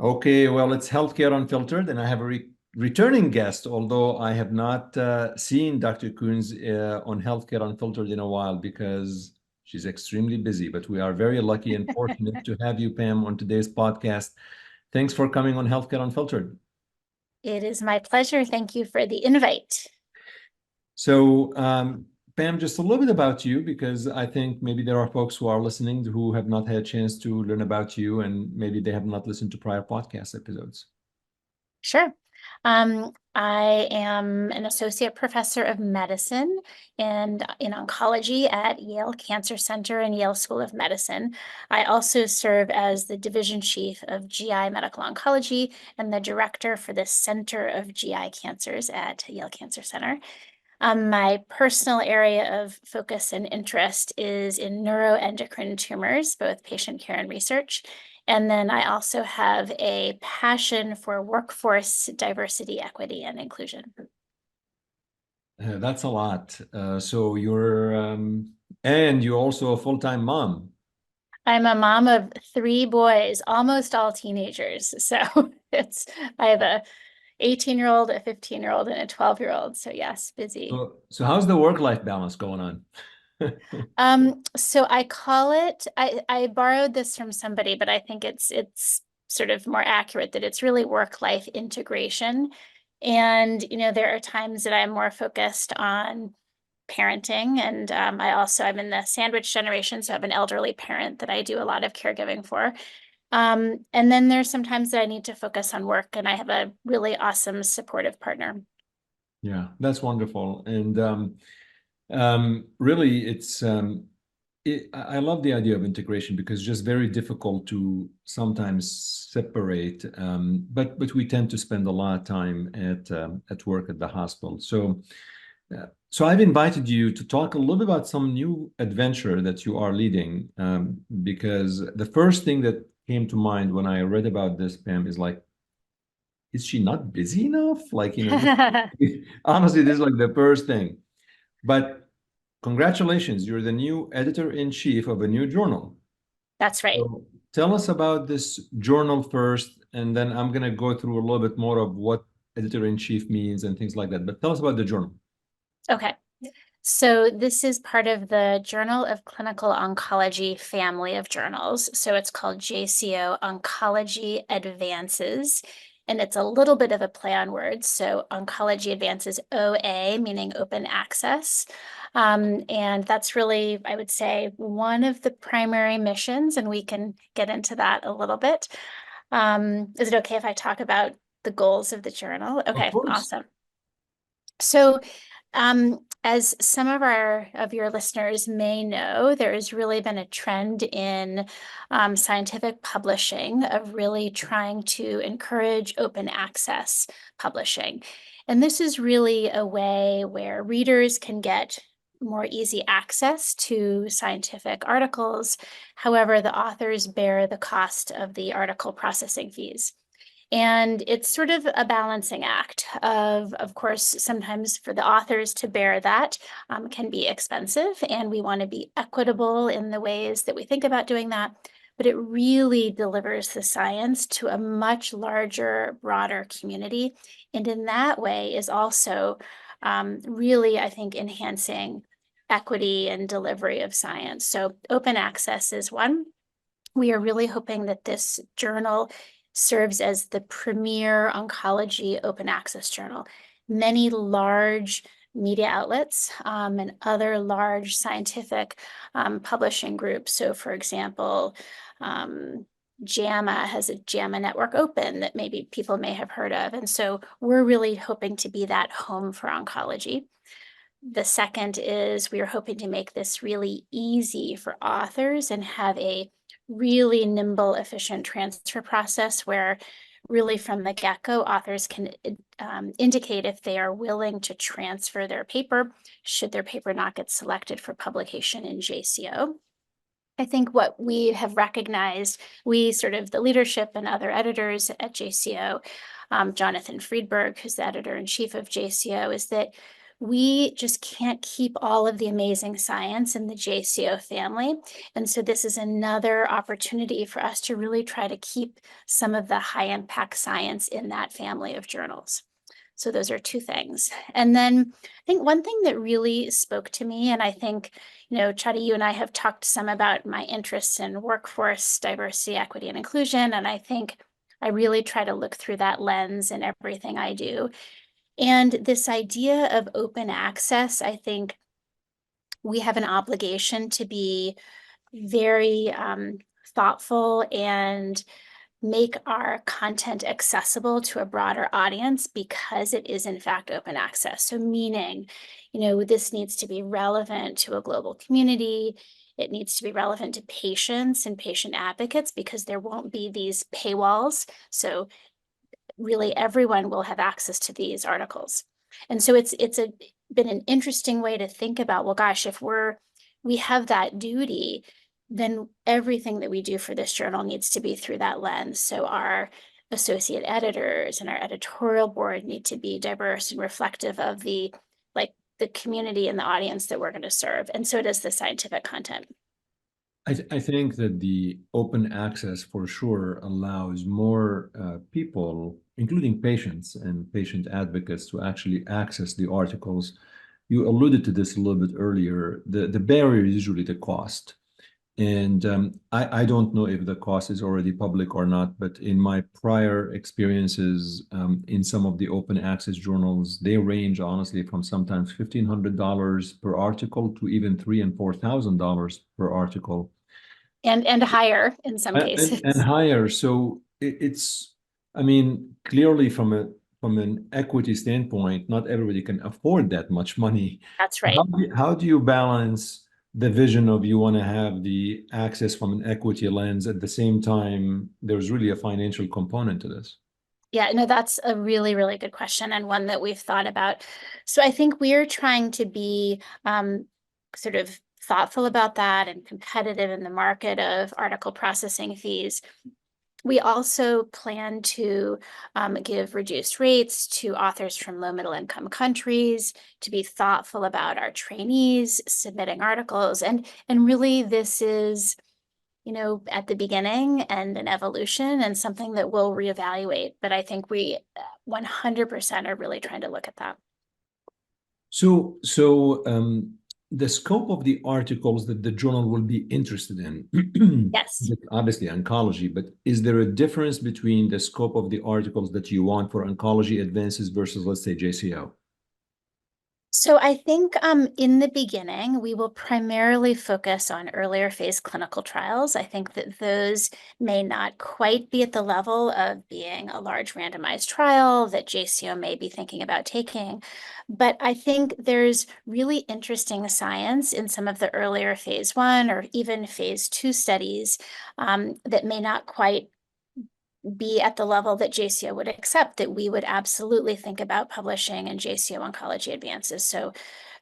Okay, well, it's Healthcare Unfiltered, and I have a returning guest, although I have not seen Dr. Kunz on Healthcare Unfiltered in a while because she's extremely busy. But we are very lucky and fortunate to have you, Pam, on today's podcast. Thanks for coming on Healthcare Unfiltered. It is my pleasure. Thank you for the invite. So, Pam, just a little bit about you, because I think maybe there are folks who are listening who have not had a chance to learn about you, and maybe they have not listened to prior podcast episodes. Sure. I am an associate professor of medicine and in oncology at Yale Cancer Center and Yale School of Medicine. I also serve as the division chief of GI Medical Oncology and the director for the Center of GI Cancers at Yale Cancer Center. My personal area of focus and interest is in neuroendocrine tumors, both patient care and research. And then I also have a passion for workforce diversity, equity, and inclusion. That's a lot. So and you're also a full-time mom. I'm a mom of 3 boys, almost all teenagers. So I have a 18-year-old, a 15-year-old, and a 12-year-old. So yes, busy. So how's the work-life balance going on? So I call it, I borrowed this from somebody, but I think it's sort of more accurate that it's really work-life integration. And, there are times that I'm more focused on parenting. And I'm in the sandwich generation, so I have an elderly parent that I do a lot of caregiving for. And then there's some times that I need to focus on work, and I have a really awesome supportive partner. Yeah, that's wonderful. And really, I love the idea of integration because it's just very difficult to sometimes separate. But we tend to spend a lot of time at work at the hospital. So I've invited you to talk a little bit about some new adventure that you are leading, because the first thing that came to mind when I read about this, Pam, is like, is she not busy enough? Like, honestly, this is like the first thing. But congratulations, you're the new editor-in-chief of a new journal. That's right. So tell us about this journal first, and then I'm going to go through a little bit more of what editor-in-chief means and things like that. But tell us about the journal. Okay. So this is part of the Journal of Clinical Oncology family of journals. So it's called JCO Oncology Advances. And it's a little bit of a play on words. So Oncology Advances OA, meaning open access. And that's really, I would say, one of the primary missions, and we can get into that a little bit. Is it okay if I talk about the goals of the journal? Okay, Of course. awesome. So as some of your listeners may know, there has really been a trend in scientific publishing of really trying to encourage open access publishing. And this is really a way where readers can get more easy access to scientific articles. However, the authors bear the cost of the article processing fees. And it's sort of a balancing act of course, sometimes for the authors to bear that can be expensive, and we want to be equitable in the ways that we think about doing that. But it really delivers the science to a much larger, broader community. And in that way is also really, I think, enhancing equity and delivery of science. So open access is one. We are really hoping that this journal serves as the premier oncology open access journal. Many large media outlets and other large scientific publishing groups. So for example, JAMA has a JAMA Network Open that maybe people may have heard of. And so we're really hoping to be that home for oncology. The second is we are hoping to make this really easy for authors and have a really nimble, efficient transfer process where really from the get-go, authors can indicate if they are willing to transfer their paper, should their paper not get selected for publication in JCO. I think what we have recognized, we sort of the leadership and other editors at JCO, Jonathan Friedberg, who's the editor-in-chief of JCO, is that we just can't keep all of the amazing science in the JCO family. And so this is another opportunity for us to really try to keep some of the high impact science in that family of journals. So those are two things. And then I think one thing that really spoke to me, and I think, Chadi, you and I have talked some about my interests in workforce diversity, equity, and inclusion. And I think I really try to look through that lens in everything I do. And this idea of open access, I think we have an obligation to be very thoughtful and make our content accessible to a broader audience because it is in fact open access. So meaning, this needs to be relevant to a global community. It needs to be relevant to patients and patient advocates because there won't be these paywalls. So really everyone will have access to these articles. And so it's been an interesting way to think about, well, gosh, if we have that duty, then everything that we do for this journal needs to be through that lens. So our associate editors and our editorial board need to be diverse and reflective of the community and the audience that we're going to serve. And so does the scientific content. I think that the open access for sure allows more people, including patients and patient advocates, to actually access the articles. You alluded to this a little bit earlier. The barrier is usually the cost. And I don't know if the cost is already public or not, but in my prior experiences in some of the open access journals, they range honestly from sometimes $1,500 per article to even $3,000 and $4,000 per article. And higher in some cases. And higher. So it's, I mean, clearly from an equity standpoint, not everybody can afford that much money. That's right. How do you balance the vision of you want to have the access from an equity lens at the same time there's really a financial component to this? Yeah, no, that's a really, really good question and one that we've thought about. So I think we're trying to be sort of thoughtful about that and competitive in the market of article processing fees. We also plan to give reduced rates to authors from low middle income countries, to be thoughtful about our trainees submitting articles. And really this is, at the beginning and an evolution and something that we'll reevaluate. But I think we 100% are really trying to look at that. So the scope of the articles that the journal will be interested in, Yes. obviously oncology, but is there a difference between the scope of the articles that you want for oncology advances versus, let's say, JCO? So I think in the beginning, we will primarily focus on earlier phase clinical trials. I think that those may not quite be at the level of being a large randomized trial that JCO may be thinking about taking. But I think there's really interesting science in some of the earlier phase 1 or even phase 2 studies that may not quite be at the level that JCO would accept, that we would absolutely think about publishing in JCO Oncology Advances. So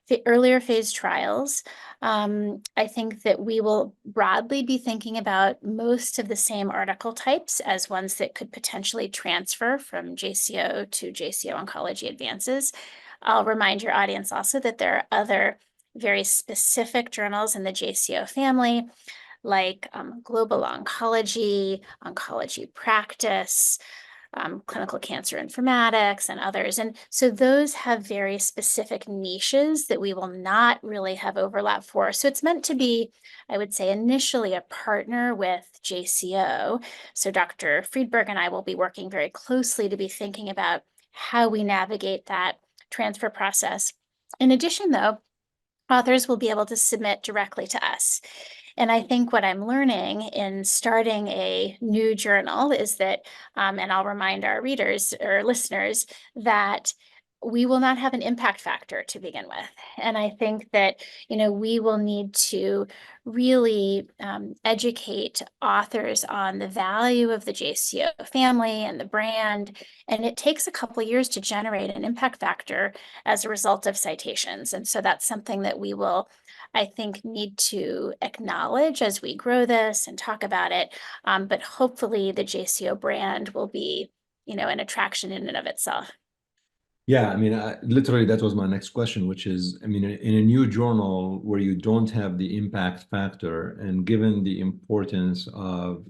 the earlier phase trials, I think that we will broadly be thinking about most of the same article types as ones that could potentially transfer from JCO to JCO Oncology Advances. I'll remind your audience also that there are other very specific journals in the JCO family, like global oncology, oncology practice, clinical cancer informatics, and others. And so those have very specific niches that we will not really have overlap for. So it's meant to be, I would say, initially a partner with JCO. So Dr. Friedberg and I will be working very closely to be thinking about how we navigate that transfer process. In addition, though, authors will be able to submit directly to us. And I think what I'm learning in starting a new journal is that, and I'll remind our readers or listeners that we will not have an impact factor to begin with. And I think that, we will need to really educate authors on the value of the JCO family and the brand. And it takes a couple of years to generate an impact factor as a result of citations. And so that's something that we will, I think, need to acknowledge as we grow this and talk about it. But hopefully the JCO brand will be, an attraction in and of itself. Yeah, I mean, literally, that was my next question, which is, I mean, in a new journal where you don't have the impact factor, and given the importance of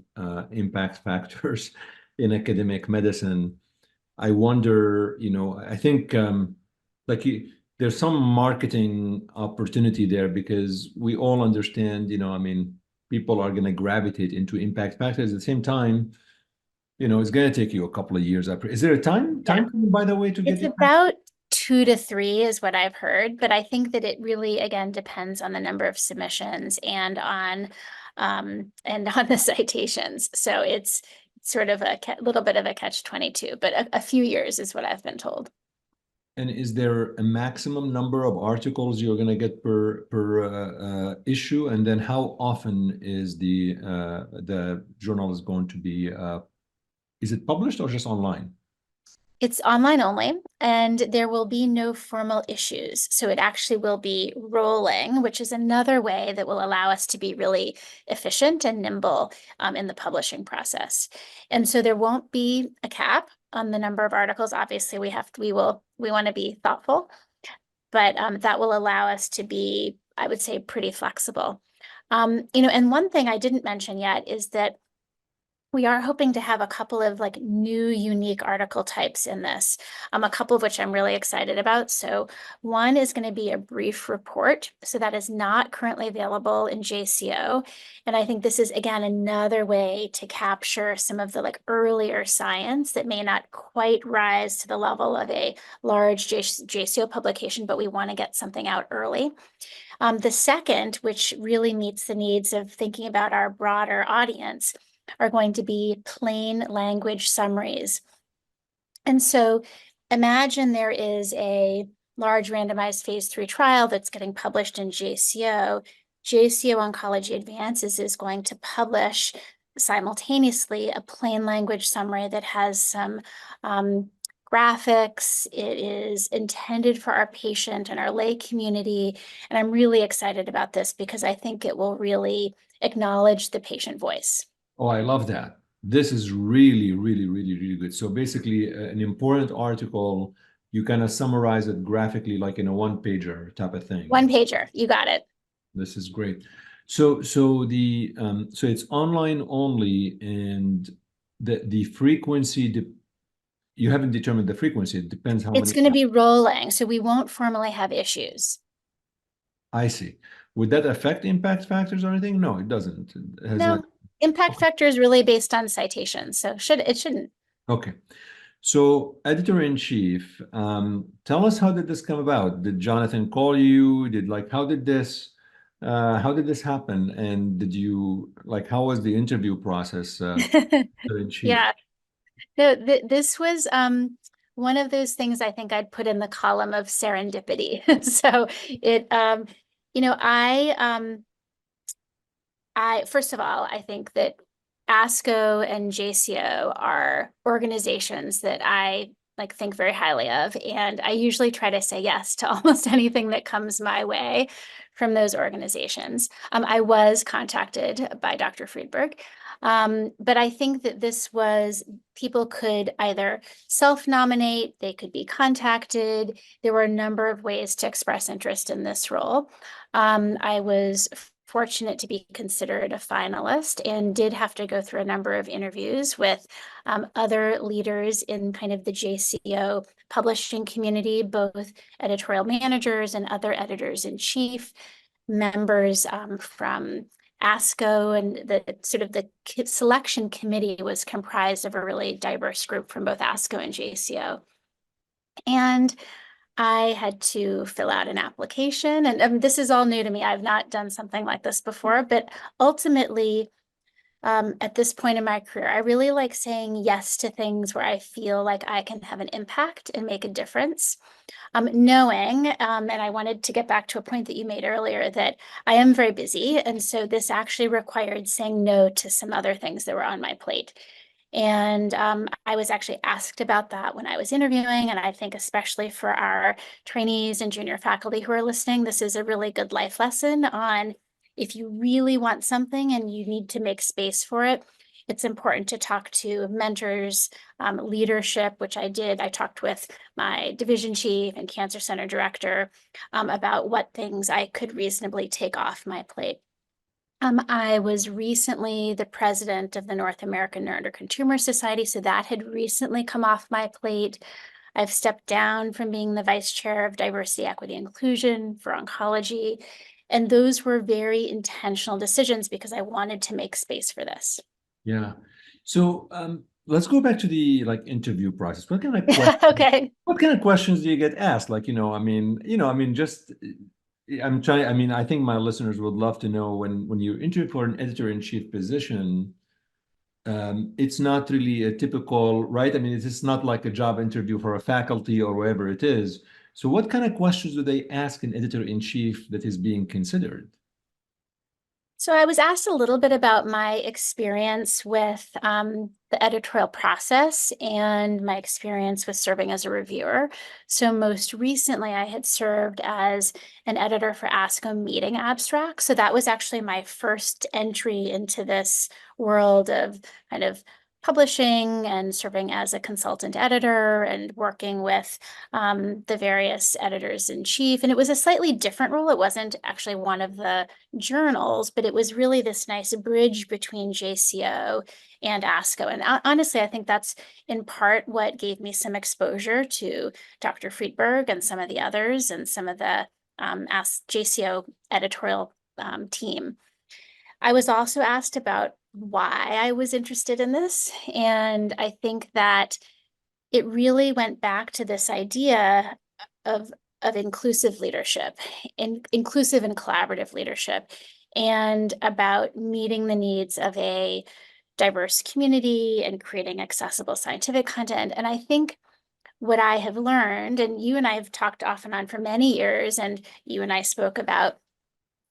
impact factors in academic medicine, I wonder, I think like there's some marketing opportunity there because we all understand, I mean, people are going to gravitate into impact factors. At the same time, it's going to take you a couple of years. Is there a Yeah. time frame, by the way, to get It's impact? about 2 to 3 is what I've heard, but I think that it really, again, depends on the number of submissions and on the citations. So it's sort of a little bit of a catch-22, but a few years is what I've been told. And is there a maximum number of articles you're going to get per issue? And then how often is the journal is going to be is it published or just online? It's online only, and there will be no formal issues. So it actually will be rolling, which is another way that will allow us to be really efficient and nimble in the publishing process. And so there won't be a cap on the number of articles. Obviously, we want to be thoughtful, but that will allow us to be, I would say, pretty flexible. And one thing I didn't mention yet is that we are hoping to have a couple of like new unique article types in this, a couple of which I'm really excited about. So one is going to be a brief report. So that is not currently available in JCO. And I think this is, again, another way to capture some of the like earlier science that may not quite rise to the level of a large JCO publication, but we want to get something out early. The second, which really meets the needs of thinking about our broader audience, are going to be plain language summaries. And so imagine there is a large randomized phase 3 trial that's getting published in JCO. JCO Oncology Advances is going to publish simultaneously a plain language summary that has some graphics. It is intended for our patient and our lay community. And I'm really excited about this because I think it will really acknowledge the patient voice. Oh, I love that. This is really, really, really, really good. So basically, an important article, you kind of summarize it graphically, like in a one pager type of thing. One pager, you got it. This is great. So it's online only, and the frequency, you haven't determined the frequency. It depends how It's many. going to be rolling, so we won't formally have issues. I see. Would that affect impact factors or anything? No, it doesn't. It has not. No, impact Okay. factor is really based on citations, so it shouldn't. Okay. So, editor-in-chief, tell us, how did this come about? Did Jonathan call you? How did this happen? And how was the interview process, editor-in-chief? Yeah, no, this was one of those things I think I'd put in the column of serendipity. So it I first of all, I think that ASCO and JCO are organizations that I like think very highly of, and I usually try to say yes to almost anything that comes my way from those organizations. I was contacted by Dr. Friedberg, but I think that this was people could either self-nominate, they could be contacted. There were a number of ways to express interest in this role. I was fortunate to be considered a finalist and did have to go through a number of interviews with other leaders in kind of the JCO publishing community, both editorial managers and other editors-in-chief, members from ASCO, and the selection committee was comprised of a really diverse group from both ASCO and JCO. And I had to fill out an application, and this is all new to me. I've not done something like this before, but ultimately, at this point in my career, I really like saying yes to things where I feel like I can have an impact and make a difference. Knowing, and I wanted to get back to a point that you made earlier, that I am very busy, and so this actually required saying no to some other things that were on my plate. And I was actually asked about that when I was interviewing, and I think especially for our trainees and junior faculty who are listening, this is a really good life lesson on if you really want something and you need to make space for it, it's important to talk to mentors, leadership, which I did. I talked with my division chief and cancer center director about what things I could reasonably take off my plate. I was recently the president of the North American Neuroendocrine Tumor Society, so that had recently come off my plate. I've stepped down from being the vice chair of diversity, equity, inclusion for oncology. And those were very intentional decisions because I wanted to make space for this. Yeah. So let's go back to the interview process. What kind of questions, Okay. what kind of questions do you get asked? Just I think my listeners would love to know when you interview for an editor-in-chief position, it's not really a typical, right? I mean, it's not like a job interview for a faculty or wherever it is. So what kind of questions do they ask an editor-in-chief that is being considered? So I was asked a little bit about my experience with the editorial process and my experience with serving as a reviewer. So most recently, I had served as an editor for ASCO meeting abstracts. So that was actually my first entry into this world of kind of publishing and serving as a consultant editor and working with the various editors in chief. And it was a slightly different role. It wasn't actually one of the journals, but it was really this nice bridge between JCO and ASCO. And honestly, I think that's in part what gave me some exposure to Dr. Friedberg and some of the others and some of the JCO editorial team. I was also asked about why I was interested in this. And I think that it really went back to this idea of inclusive leadership, inclusive and collaborative leadership, and about meeting the needs of a diverse community and creating accessible scientific content. And I think what I have learned, and you and I have talked off and on for many years, and you and I spoke about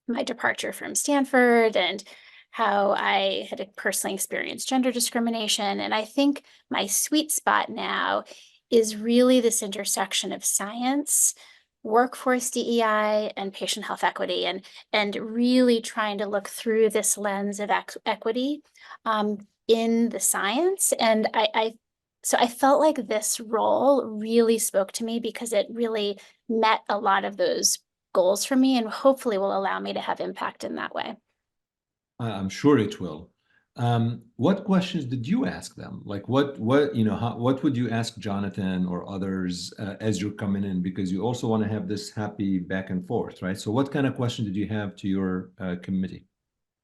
my departure from Stanford and how I had personally experienced gender discrimination. And I think my sweet spot now is really this intersection of science, workforce DEI, and patient health equity, and really trying to look through this lens of equity in the science. And so I felt like this role really spoke to me because it really met a lot of those goals for me and hopefully will allow me to have impact in that way. I'm sure it will. What questions did you ask them? Like what what would you ask Jonathan or others as you're coming in? Because you also want to have this happy back and forth, right? So what kind of question did you have to your committee?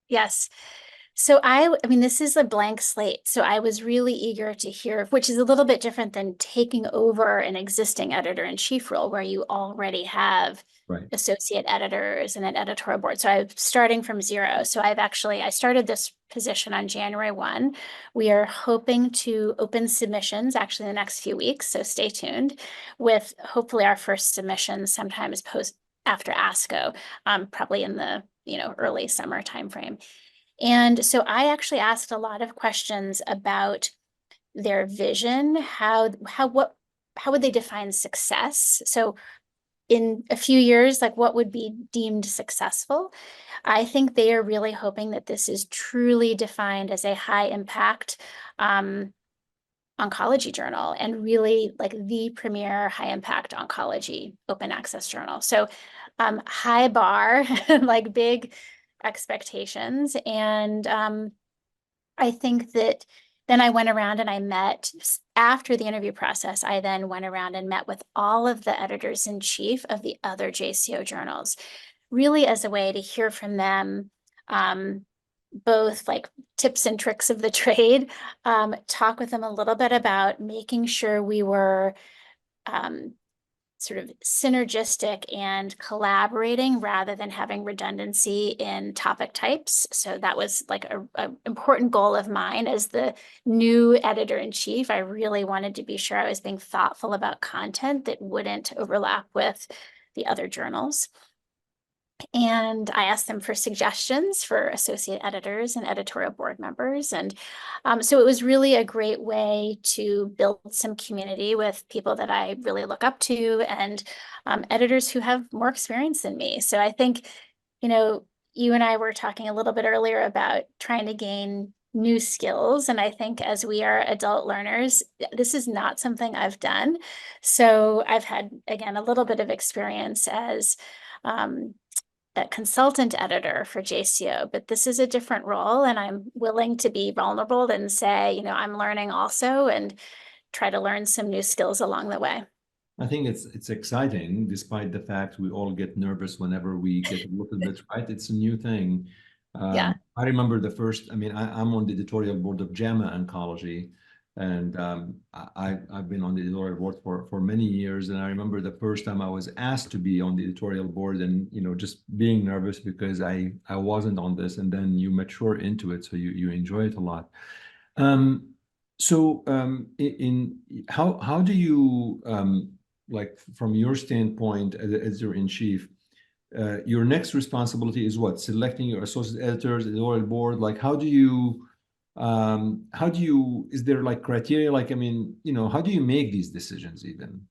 Yes. So I mean, this is a blank slate. So I was really eager to hear, which is a little bit different than taking over an existing editor-in-chief role where you already have Right. associate editors and an editorial board. So I'm starting from zero. So I started this position on January 1. We are hoping to open submissions actually in the next few weeks. So stay tuned with hopefully our first submission sometimes after ASCO, probably in the early summer timeframe. And so I actually asked a lot of questions about their vision, how would they define success? So in a few years, like what would be deemed successful? I think they are really hoping that this is truly defined as a high impact oncology journal and really like the premier high impact oncology open access journal. So high bar, like big expectations. And I think that then I went around and I met, after the interview process, I then went around and met with all of the editors in chief of the other JCO journals, really as a way to hear from them, both like tips and tricks of the trade, talk with them a little bit about making sure we were sort of synergistic and collaborating rather than having redundancy in topic types. So that was like a important goal of mine as the new editor-in-chief. I really wanted to be sure I was being thoughtful about content that wouldn't overlap with the other journals. And I asked them for suggestions for associate editors and editorial board members. And so it was really a great way to build some community with people that I really look up to and editors who have more experience than me. So I think, you and I were talking a little bit earlier about trying to gain new skills. And I think as we are adult learners, this is not something I've done. So I've had, again, a little bit of experience as a consultant editor for JCO, but this is a different role, and I'm willing to be vulnerable and say, I'm learning also, and try to learn some new skills along the way. I think it's exciting, despite the fact we all get nervous whenever we get a little bit right. It's a new thing. Yeah. I remember the first, I'm on the editorial board of JAMA Oncology, and I've been on the editorial board for many years. And I remember the first time I was asked to be on the editorial board, and just being nervous because I wasn't on this, and then you mature into it, so you enjoy it a lot. In how do you like from your standpoint as editor-in-chief, your next responsibility is what? Selecting your associate editors, editorial board. Like, how do you, is there like criteria? Like, how do you make these decisions even?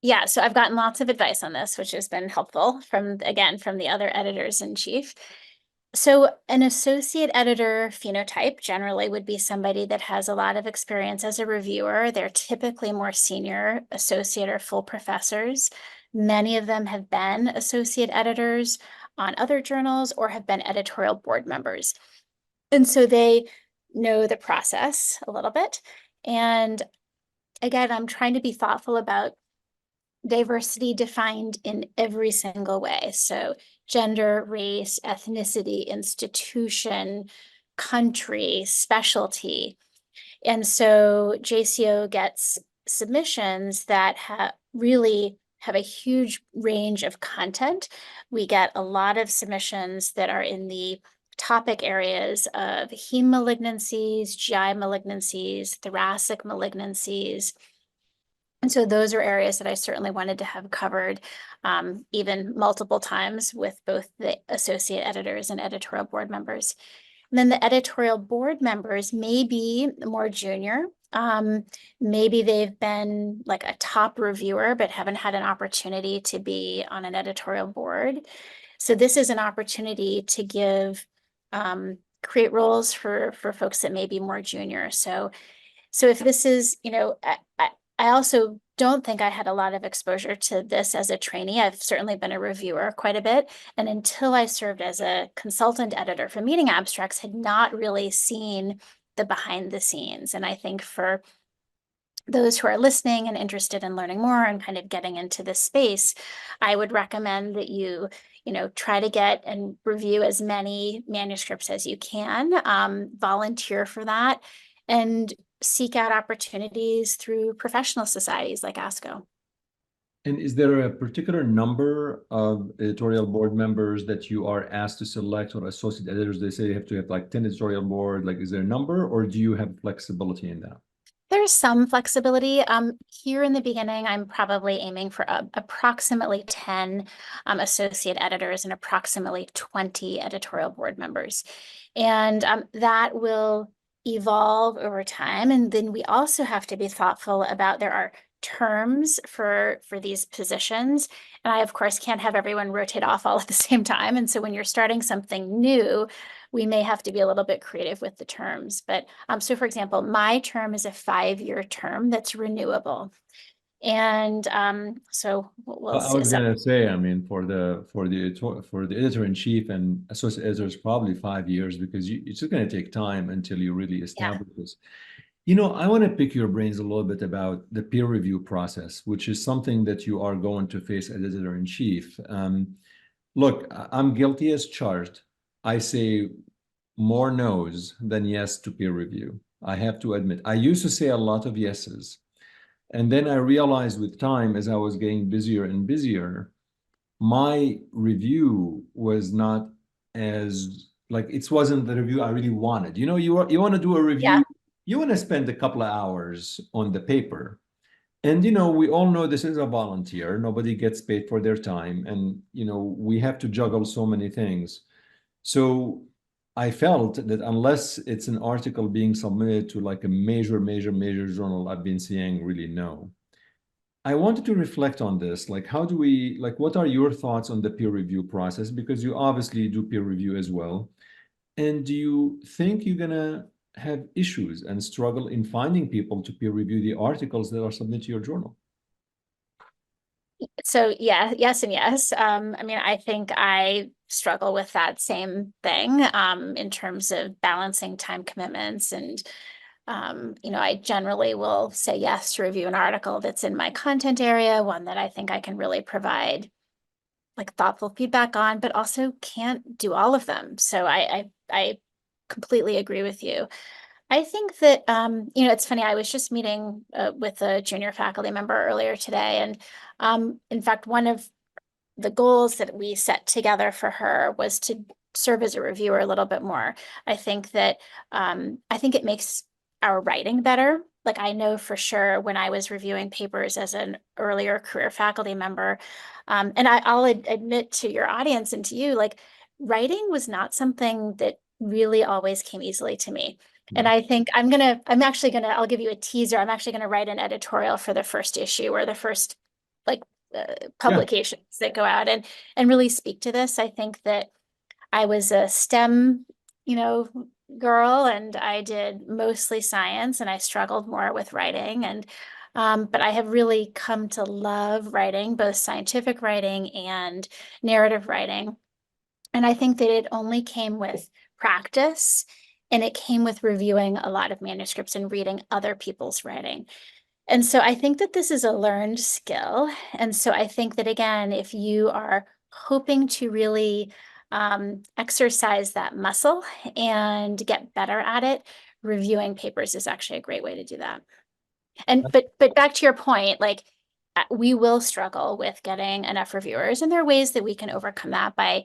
Yeah, so I've gotten lots of advice on this, which has been helpful from the other editors-in-chief. So an associate editor phenotype generally would be somebody that has a lot of experience as a reviewer. They're typically more senior, associate or full professors. Many of them have been associate editors on other journals or have been editorial board members. And so they know the process a little bit. And again, I'm trying to be thoughtful about diversity defined in every single way. So gender, race, ethnicity, institution, country, specialty. And so JCO gets submissions that really have a huge range of content. We get a lot of submissions that are in the topic areas of heme malignancies, GI malignancies, thoracic malignancies. And so those are areas that I certainly wanted to have covered, even multiple times with both the associate editors and editorial board members. And then the editorial board members may be more junior. Maybe they've been like a top reviewer, but haven't had an opportunity to be on an editorial board. So this is an opportunity to create roles for folks that may be more junior. So if this is, I also don't think I had a lot of exposure to this as a trainee. I've certainly been a reviewer quite a bit. And until I served as a consultant editor for meeting abstracts, had not really seen the behind the scenes. And I think for those who are listening and interested in learning more and kind of getting into this space, I would recommend that you try to get and review as many manuscripts as you can, volunteer for that, and seek out opportunities through professional societies like ASCO. And is there a particular number of editorial board members that you are asked to select, or associate editors? They say you have to have like 10 editorial board. Like, is there a number, or do you have flexibility in that? There's some flexibility. Here in the beginning, I'm probably aiming for approximately 10 associate editors and approximately 20 editorial board members. And that will evolve over time. And then we also have to be thoughtful about, there are terms for these positions. And I, of course, can't have everyone rotate off all at the same time. And so when you're starting something new, we may have to be a little bit creative with the terms. But so for example, my term is a 5-year term that's renewable. And so we'll I see. was gonna say, for the editor-in-chief and associate editors, probably 5 years, because it's just gonna take time until you really establish this. I want to pick your brains a little bit about the peer review process, which is something that you are going to face as editor-in-chief. Look, I'm guilty as charged. I say more no's than yes to peer review. I have to admit, I used to say a lot of yeses. And then I realized with time, as I was getting busier and busier, my review was not as, like, it wasn't the review I really wanted. You want to do a review, Yeah. you want to spend a couple of hours on the paper. And, we all know this is a volunteer. Nobody gets paid for their time. And, we have to juggle so many things. So I felt that unless it's an article being submitted to like a major journal, I've been seeing really no. I wanted to reflect on this. Like, what are your thoughts on the peer review process? Because you obviously do peer review as well. And do you think you're gonna have issues and struggle in finding people to peer review the articles that are submitted to your journal? So yeah, yes and yes. I mean, I think I struggle with that same thing in terms of balancing time commitments. And I generally will say yes to review an article that's in my content area, one that I think I can really provide like thoughtful feedback on, but also can't do all of them. So I completely agree with you. I think that it's funny. I was just meeting with a junior faculty member earlier today, and in fact, one of the goals that we set together for her was to serve as a reviewer a little bit more. I think it makes our writing better. Like I know for sure when I was reviewing papers as an earlier career faculty member, and I'll admit to your audience and to you, like writing was not something that really always came easily to me. And Yeah. I think I'll give you a teaser. I'm actually gonna write an editorial for the first issue or the first like Yeah. publications that go out and really speak to this. I think that I was a STEM, girl, and I did mostly science, and I struggled more with writing. And but I have really come to love writing, both scientific writing and narrative writing. And I think that it only came with practice, and it came with reviewing a lot of manuscripts and reading other people's writing. And so I think that this is a learned skill. And so I think that, again, if you are hoping to really exercise that muscle and get better at it, reviewing papers is actually a great way to do that. And but back to your point, like we will struggle with getting enough reviewers, and there are ways that we can overcome that by,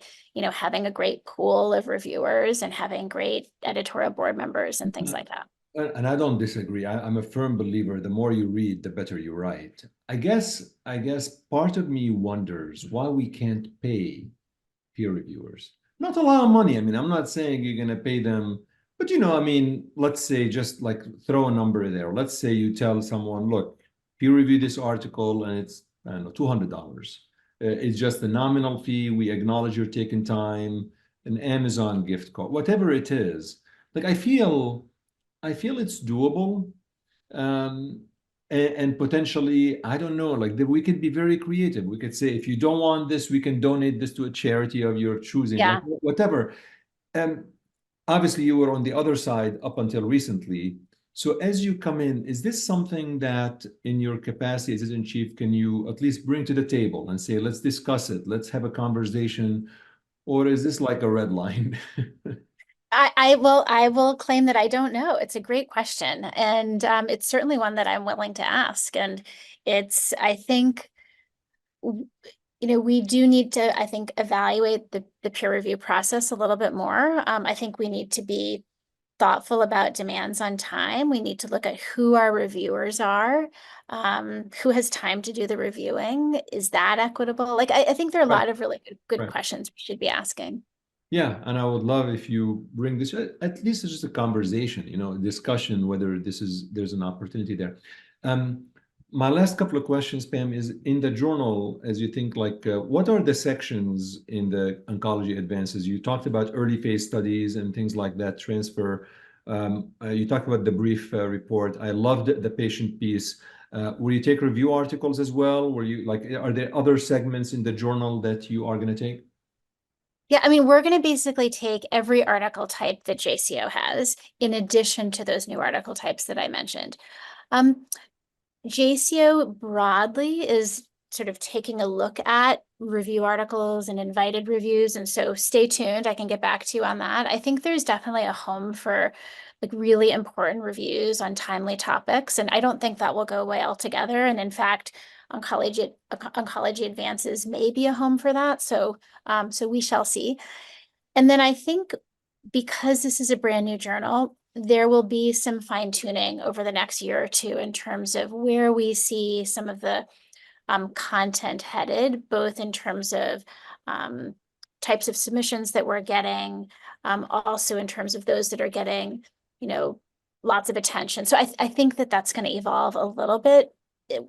having a great pool of reviewers and having great editorial board members and things like that. And I don't disagree. I'm a firm believer, the more you read, the better you write. I guess part of me wonders why we can't pay peer reviewers. Not a lot of money. I mean, I'm not saying you're going to pay them, but I mean, let's say just like throw a number there. Let's say you tell someone, look, peer review this article and it's, I don't know, $200. It's just a nominal fee. We acknowledge you're taking time, an Amazon gift card, whatever it is. Like I feel it's doable. Um, and potentially, I don't know, like we could be very creative. We could say, if you don't want this, we can donate this to a charity of your choosing, like Yeah. whatever. Um, Obviously, you were on the other side up until recently. So as you come in, is this something that in your capacity as editor chief, can you at least bring to the table and say, let's discuss it, let's have a conversation, or is this like a red line? I will claim that I don't know. It's a great question. And it's certainly one that I'm willing to ask. And I think, we do need to, I think, evaluate the peer review process a little bit more. I think we need to be thoughtful about demands on time. We need to look at who our reviewers are, who has time to do the reviewing. Is that equitable? Like, I think there are a Right, lot of really good right. questions we should be asking. Yeah, and I would love if you bring this, at least it's just a conversation, a discussion, whether there's an opportunity there. Um, my last couple of questions, Pam, is in the journal, as you think, like, what are the sections in the oncology advances? You talked about early phase studies and things like that, transfer. You talked about the brief report. I loved the patient piece. Will you take review articles as well? Are there other segments in the journal that you are going to take? Yeah, I mean, we're going to basically take every article type that JCO has, in addition to those new article types that I mentioned. JCO broadly is sort of taking a look at review articles and invited reviews. And so stay tuned. I can get back to you on that. I think there's definitely a home for like really important reviews on timely topics. And I don't think that will go away altogether. And in fact, Oncology Advances may be a home for that. So we shall see. And then I think because this is a brand new journal, there will be some fine tuning over the next year or two in terms of where we see some of the content headed, both in terms of types of submissions that we're getting, also in terms of those that are getting, lots of attention. So I think that that's going to evolve a little bit.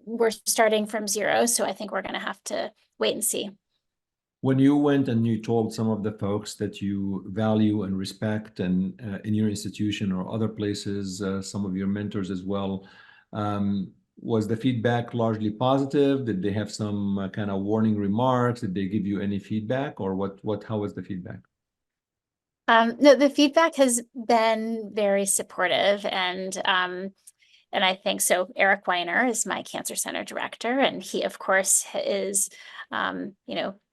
We're starting from zero, so I think we're going to have to wait and see. When you went and you told some of the folks that you value and respect and in your institution or other places, some of your mentors as well, was the feedback largely positive? Did they have some kind of warning remarks? Did they give you any feedback, or how was the feedback? No, the feedback has been very supportive, and I think so. Eric Weiner is my cancer center director, and he, of course, is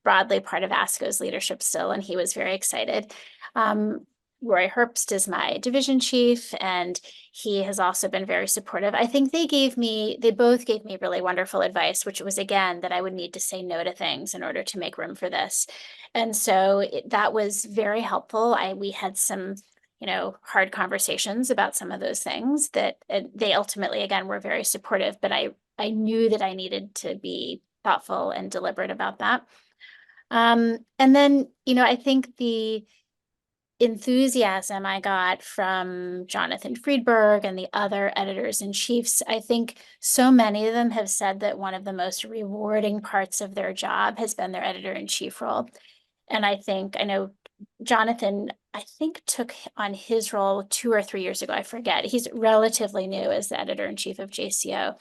broadly part of ASCO's leadership still, and he was very excited. Roy Herbst is my division chief, and he has also been very supportive. I think they both gave me really wonderful advice, which was, again, that I would need to say no to things in order to make room for this. And so that was very helpful. We had some, hard conversations about some of those things that they ultimately, again, were very supportive, but I knew that I needed to be thoughtful and deliberate about that. And then, I think the enthusiasm I got from Jonathan Friedberg and the other editors-in-chiefs, I think so many of them have said that one of the most rewarding parts of their job has been their editor-in-chief role. And I know Jonathan, I think, took on his role 2 or 3 years ago. I forget. He's relatively new as the editor-in-chief of JCO.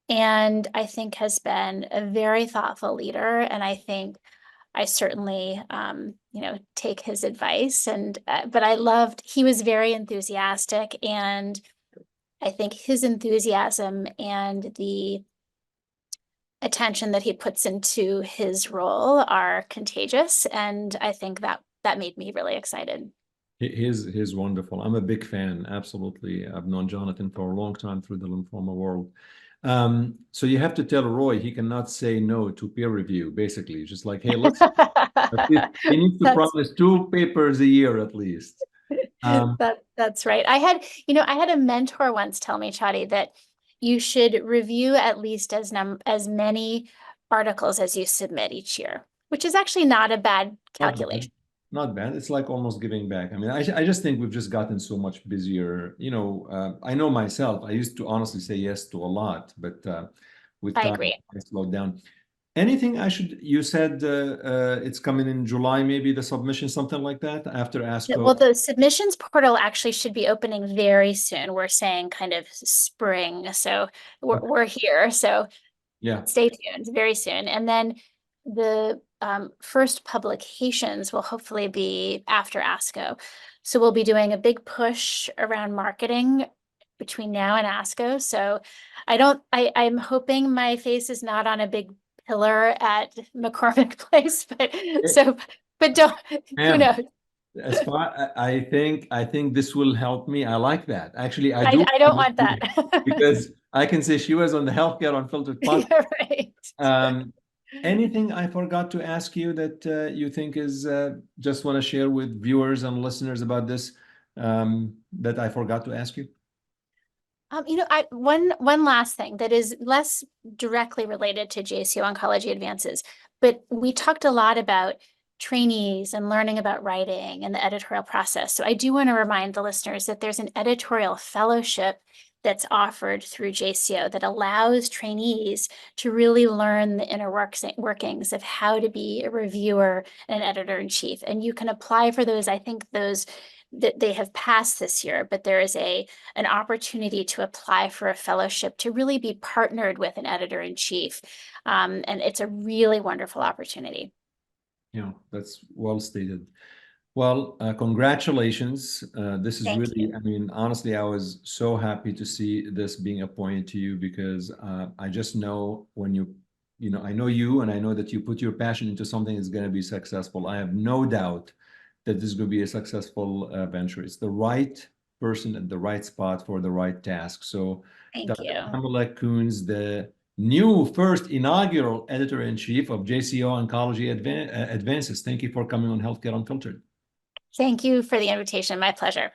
And I think has been a very thoughtful leader. And I think I certainly, take his advice. And but he was very enthusiastic, and I think his enthusiasm and the attention that he puts into his role are contagious. And I think that made me really excited. He's wonderful. I'm a big fan. Absolutely. I've known Jonathan for a long time through the lymphoma world. So you have to tell Roy he cannot say no to peer review, basically. Just like, hey, let's he needs to promise 2 papers a year at least. That's right. I had a mentor once tell me, Chadi, that you should review at least as many articles as you submit each year, which is actually not a bad calculation. Not bad. It's like almost giving back. I mean, I just think we've just gotten so much busier. I know myself, I used to honestly say yes to a lot, but with I time, agree. I slowed down. Anything you said it's coming in July, maybe the submission, something like that after ASCO? Well, the submissions portal actually should be opening very soon. We're saying kind of spring. So we're here. So yeah, stay tuned very soon. And then the first publications will hopefully be after ASCO. So we'll be doing a big push around marketing between now and ASCO. So I'm hoping my face is not on a big pillar at McCormick Place, but don't, who knows? As far I think this will help me. I like that. Actually, I don't want that. because I can say she was on the Healthcare Unfiltered podcast. Right. Anything I forgot to ask you that you think is just want to share with viewers and listeners about this that I forgot to ask you? One last thing that is less directly related to JCO Oncology Advances, but we talked a lot about trainees and learning about writing and the editorial process. So I do want to remind the listeners that there's an editorial fellowship that's offered through JCO that allows trainees to really learn the inner workings of how to be a reviewer and an editor-in-chief. And you can apply for those. I think those that they have passed this year, but there is an opportunity to apply for a fellowship to really be partnered with an editor-in-chief. And it's a really wonderful opportunity. Yeah, that's well stated. Well, congratulations. This is really, I mean, honestly, I was so happy to see this being appointed to you because I just know when I know you and I know that you put your passion into something that's going to be successful. I have no doubt that this is going to be a successful venture. It's the right person at the right spot for the right task. So Thank you. Pamela Kunz, the new first inaugural editor-in-chief of JCO Oncology Advances. Thank you for coming on Healthcare Unfiltered. Thank you for the invitation. My pleasure.